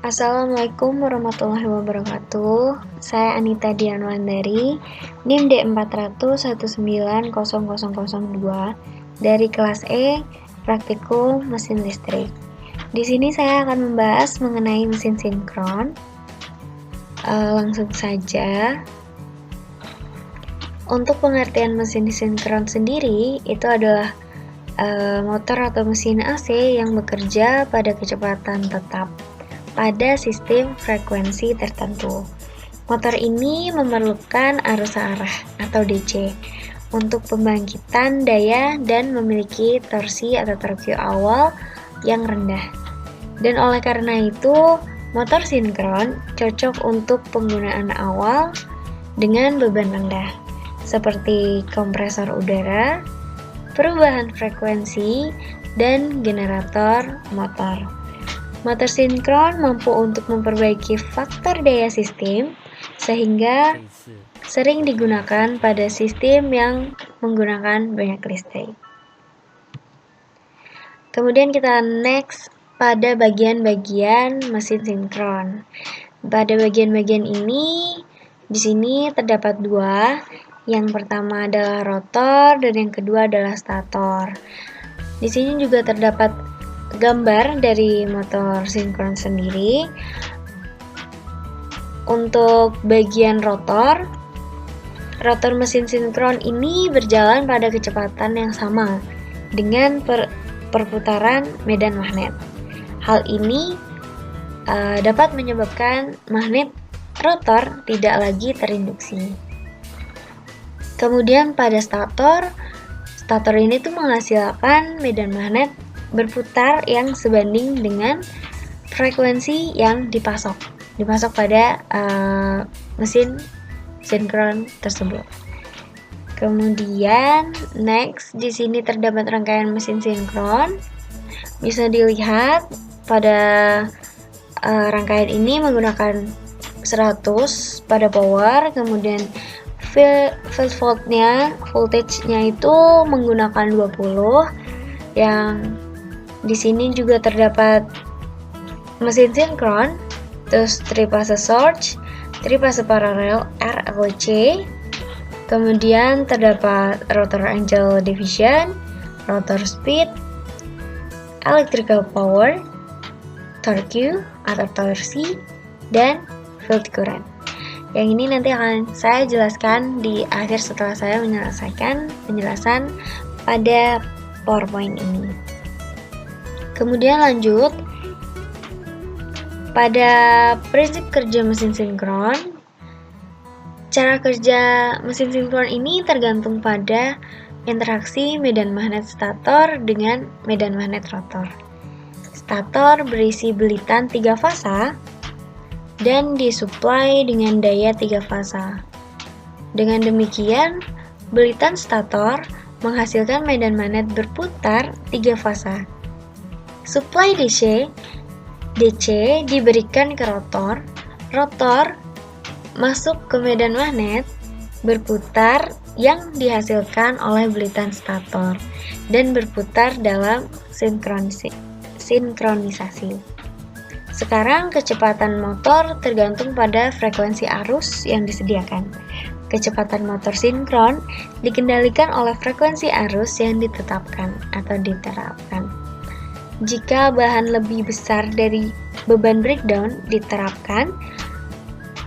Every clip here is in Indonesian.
Assalamualaikum warahmatullahi wabarakatuh. Saya Anita Dianwandari, NIM D400190002 dari kelas E, Praktikum Mesin Listrik. Di sini saya akan membahas mengenai mesin sinkron. Langsung saja. Untuk pengertian mesin sinkron sendiri, itu adalah motor atau mesin AC yang bekerja pada kecepatan tetap pada sistem frekuensi tertentu. Motor ini memerlukan arus arah atau DC untuk pembangkitan daya dan memiliki torsi atau torque awal yang rendah. Dan oleh karena itu, motor sinkron cocok untuk penggunaan awal dengan beban rendah, seperti kompresor udara, perubahan frekuensi, dan generator motor. Motor sinkron mampu untuk memperbaiki faktor daya sistem sehingga sering digunakan pada sistem yang menggunakan banyak listrik. Kemudian kita next pada bagian-bagian mesin sinkron. Pada bagian-bagian ini, di sini terdapat dua. Yang pertama adalah rotor dan yang kedua adalah stator. Di sini juga terdapat gambar dari motor sinkron sendiri. Untuk bagian rotor mesin sinkron ini berjalan pada kecepatan yang sama dengan perputaran medan magnet. Hal ini dapat menyebabkan magnet rotor tidak lagi terinduksi. Kemudian pada stator ini tuh menghasilkan medan magnet berputar yang sebanding dengan frekuensi yang dipasok pada mesin sinkron tersebut. Kemudian next di sini terdapat rangkaian mesin sinkron. Bisa dilihat pada rangkaian ini menggunakan 100 pada power, kemudian field voltage-nya itu menggunakan 20. Yang di sini juga terdapat mesin sinkron, terus 3 fase surge, 3 fase paralel RLC, kemudian terdapat rotor angle division, rotor speed, electrical power, torque atau torsi, dan field current. Yang ini nanti akan saya jelaskan di akhir setelah saya menyelesaikan penjelasan pada PowerPoint ini. Kemudian lanjut pada prinsip kerja mesin sinkron. Cara kerja mesin sinkron ini tergantung pada interaksi medan magnet stator dengan medan magnet rotor. Stator berisi belitan 3 fasa dan disuplai dengan daya 3 fasa. Dengan demikian, belitan stator menghasilkan medan magnet berputar 3 fasa. Suplai DC diberikan ke rotor masuk ke medan magnet berputar yang dihasilkan oleh belitan stator dan berputar dalam sinkronisasi. Sekarang kecepatan motor tergantung pada frekuensi arus yang disediakan. Kecepatan motor sinkron dikendalikan oleh frekuensi arus yang ditetapkan atau diterapkan. Jika bahan lebih besar dari beban breakdown diterapkan,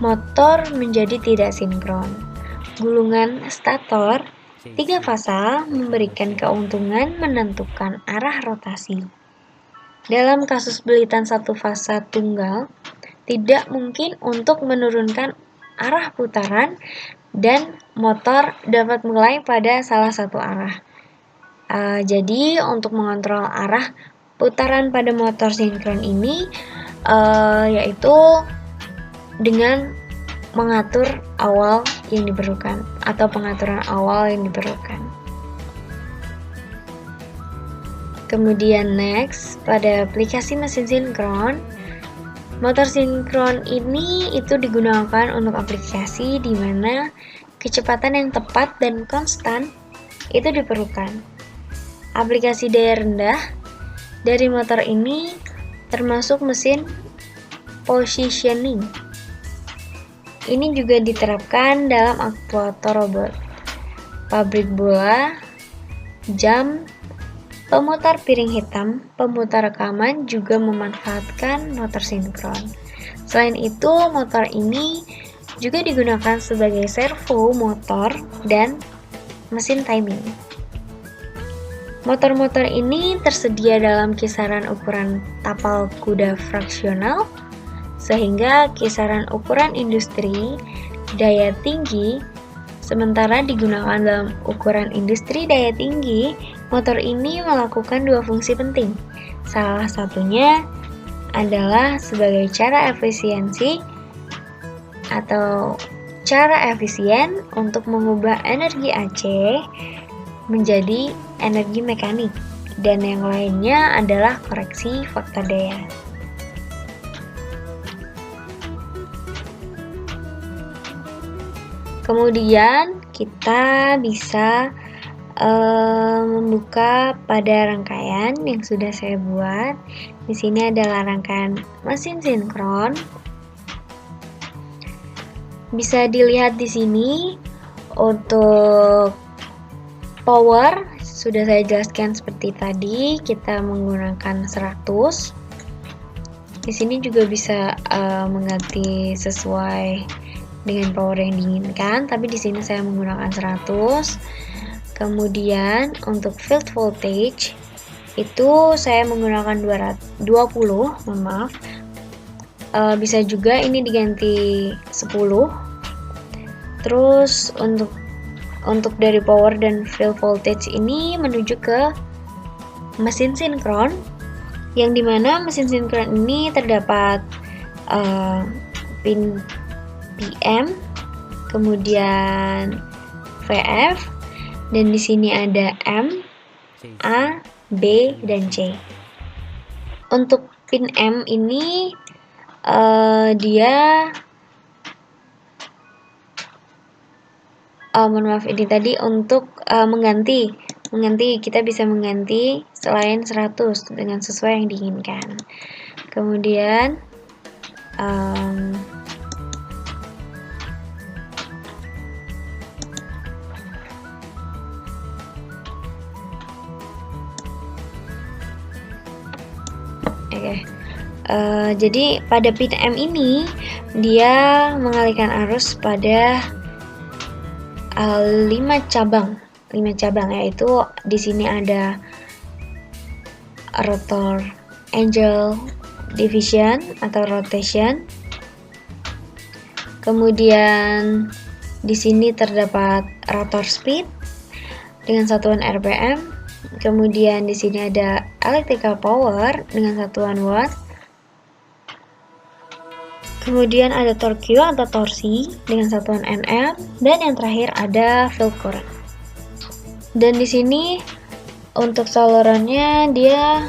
motor menjadi tidak sinkron. Gulungan stator 3 fasa memberikan keuntungan menentukan arah rotasi. Dalam kasus belitan 1 fasa tunggal, tidak mungkin untuk menurunkan arah putaran dan motor dapat mulai pada salah satu arah. Jadi untuk mengontrol arah putaran pada motor sinkron ini yaitu dengan mengatur awal yang diperlukan atau pengaturan awal yang diperlukan. Kemudian next pada aplikasi mesin sinkron, motor sinkron ini itu digunakan untuk aplikasi di mana kecepatan yang tepat dan konstan itu diperlukan. Aplikasi daya rendah dari motor ini termasuk mesin positioning. Ini juga diterapkan dalam aktuator robot, pabrik bola, jam, pemutar piring hitam, pemutar rekaman juga memanfaatkan motor sinkron. Selain itu, motor ini juga digunakan sebagai servo motor dan mesin timing. Motor-motor ini tersedia dalam kisaran ukuran tapal kuda fraksional, sehingga kisaran ukuran industri daya tinggi, sementara digunakan dalam ukuran industri daya tinggi, motor ini melakukan dua fungsi penting. Salah satunya adalah sebagai cara efisiensi atau cara efisien untuk mengubah energi AC menjadi energi mekanik, dan yang lainnya adalah koreksi faktor daya. Kemudian kita bisa membuka pada rangkaian yang sudah saya buat. Di sini adalah rangkaian mesin sinkron. Bisa dilihat di sini untuk power sudah saya jelaskan seperti tadi, kita menggunakan 100. Di sini juga bisa mengganti sesuai dengan power yang diinginkan, tapi di sini saya menggunakan 100. Kemudian untuk field voltage itu saya menggunakan 20, maaf. Bisa juga ini diganti 10. Terus untuk dari power dan field voltage ini menuju ke mesin sinkron, yang dimana mesin sinkron ini terdapat pin PM, kemudian VF, dan di sini ada M, A, B, dan C. Untuk pin M ini dia ini tadi untuk mengganti kita bisa mengganti selain 100 dengan sesuai yang diinginkan. Kemudian jadi pada pin M ini dia mengalihkan arus pada 5 cabang, yaitu di sini ada rotor angle division atau rotation. Kemudian di sini terdapat rotor speed dengan satuan RPM. Kemudian di sini ada electrical power dengan satuan watt. Kemudian ada torque atau torsi dengan satuan Nm, dan yang terakhir ada field current. Dan di sini untuk salurannya dia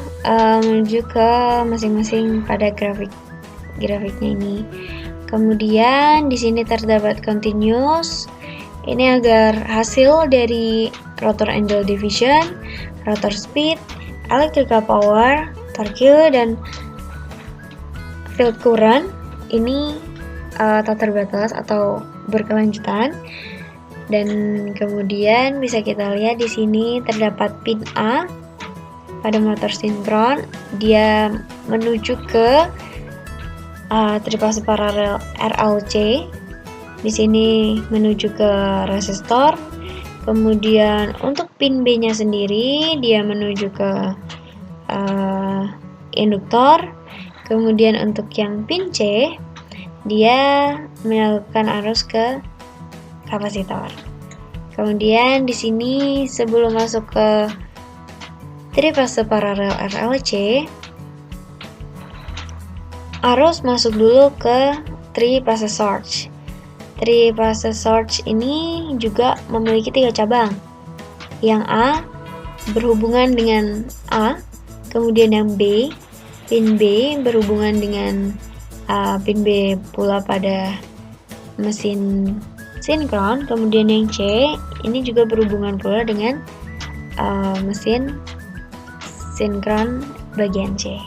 menuju ke masing-masing pada grafiknya ini. Kemudian di sini terdapat continuous. Ini agar hasil dari rotor angle division, rotor speed, electrical power, torque, dan field current ini tak terbatas atau berkelanjutan. Dan kemudian bisa kita lihat di sini terdapat pin A pada motor sinkron, dia menuju ke trifase paralel RLC. Di sini menuju ke resistor. Kemudian untuk pin B-nya sendiri dia menuju ke induktor. Kemudian untuk yang pin C dia menyalurkan arus ke kapasitor. Kemudian di sini sebelum masuk ke trifase paralel RLC, arus masuk dulu ke trifase surge. Trifase surge ini juga memiliki 3 cabang. Yang A berhubungan dengan A, kemudian yang B, pin B berhubungan dengan pin B pula pada mesin sinkron, kemudian yang C ini juga berhubungan pula dengan mesin sinkron bagian C.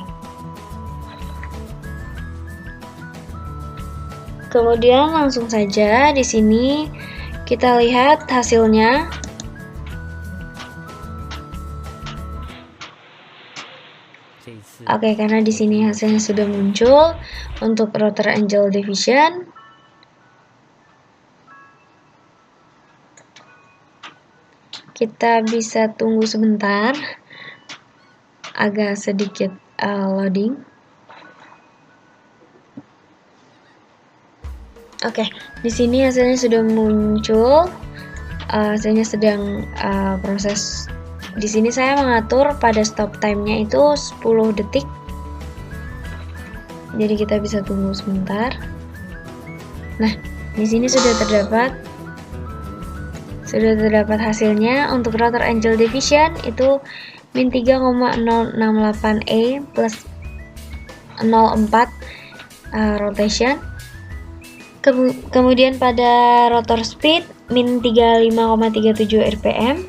Kemudian langsung saja di sini kita lihat hasilnya. Oke, karena di sini hasilnya sudah muncul untuk router Angel Division. Kita bisa tunggu sebentar, agak sedikit loading. Oke, di sini hasilnya sudah muncul. Hasilnya sedang proses. Di sini saya mengatur pada stop time-nya itu 10 detik. Jadi kita bisa tunggu sebentar. Nah, di sini sudah terdapat hasilnya. Untuk router Angel Division itu min 3,068E plus 04 rotation. Kemudian pada rotor speed min 35,37 rpm.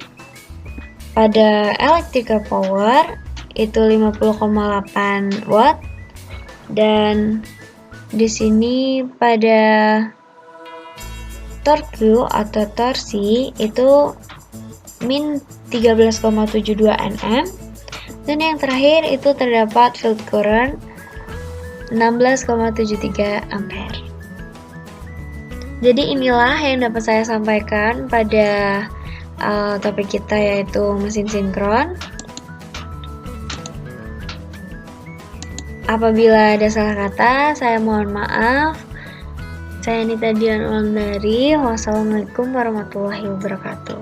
Pada electrical power itu 50,8 watt, dan di sini pada torque atau torsi itu min 13,72 Nm, dan yang terakhir itu terdapat field current 16,73 ampere. Jadi inilah yang dapat saya sampaikan pada topik kita, yaitu mesin sinkron. Apabila ada salah kata, saya mohon maaf. Saya Nita Dian Wulandari. Wassalamualaikum warahmatullahi wabarakatuh.